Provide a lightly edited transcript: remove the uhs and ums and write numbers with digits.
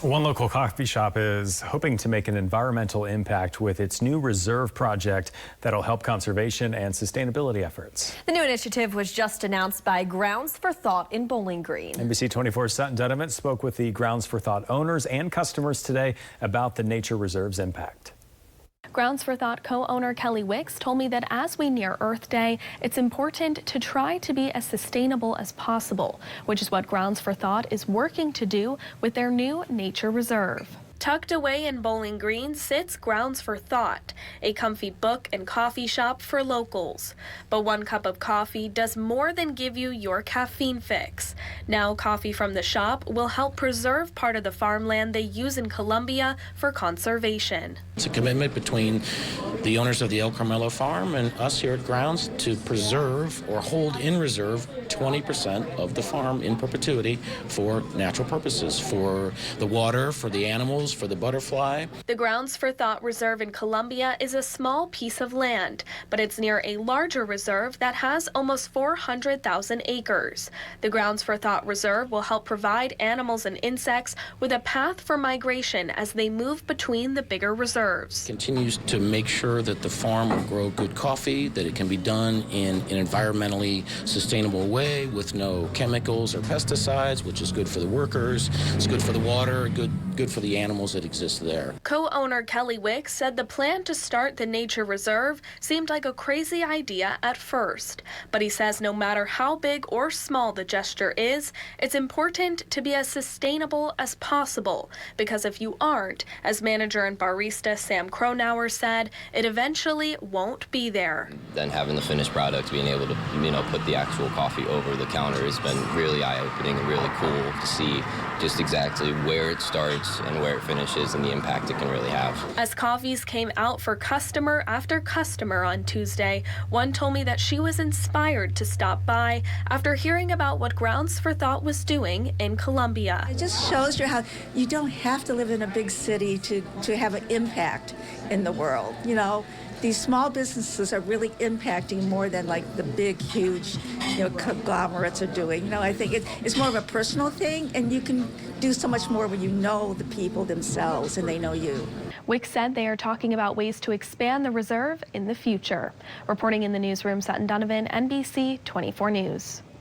One local coffee shop is hoping to make an environmental impact with its new reserve project that'll help conservation and sustainability efforts. The new initiative was just announced by Grounds for Thought in Bowling Green. NBC 24's Sutton Donovan spoke with the Grounds for Thought owners and customers today about the nature reserve's impact. Grounds for Thought co-owner Kelly Wicks told me that as we near Earth Day, it's important to try to be as sustainable as possible, which is what Grounds for Thought is working to do with their new nature reserve. Tucked away in Bowling Green sits Grounds for Thought, a comfy book and coffee shop for locals. But one cup of coffee does more than give you your caffeine fix. Now coffee from the shop will help preserve part of the farmland they use in Colombia for conservation. It's a commitment between the owners of the El Carmelo farm and us here at Grounds to preserve or hold in reserve 20% of the farm in perpetuity for natural purposes, for the water, for the animals, for the butterfly. The Grounds for Thought Reserve in Colombia is a small piece of land, but it's near a larger reserve that has almost 400,000 acres. The Grounds for Thought Reserve will help provide animals and insects with a path for migration as they move between the bigger reserves. Continues to make sure that the farm will grow good coffee, that it can be done in an environmentally sustainable way with no chemicals or pesticides, which is good for the workers, it's good for the water, good for the animals that exist there. Co-owner Kelly Wicks said the plan to start the nature reserve seemed like a crazy idea at first, but he says no matter how big or small the gesture is, it's important to be as sustainable as possible, because if you aren't, as manager and barista Sam Cronauer said, it eventually won't be there. Then having the finished product, being able to, put the actual coffee over the counter has been really eye-opening and really cool to see just exactly where it starts and where it finishes and the impact it can really have. As coffees came out for customer after customer on Tuesday, one told me that she was inspired to stop by after hearing about what Grounds for Thought was doing in Colombia. It just shows you how you don't have to live in a big city to have an impact in the world. These small businesses are really impacting more than like the big, huge, conglomerates are doing. I think it's more of a personal thing, and you can do so much more when you know the people themselves and they know you. Wicks said they are talking about ways to expand the reserve in the future. Reporting in the newsroom, Sutton Donovan, NBC 24 News.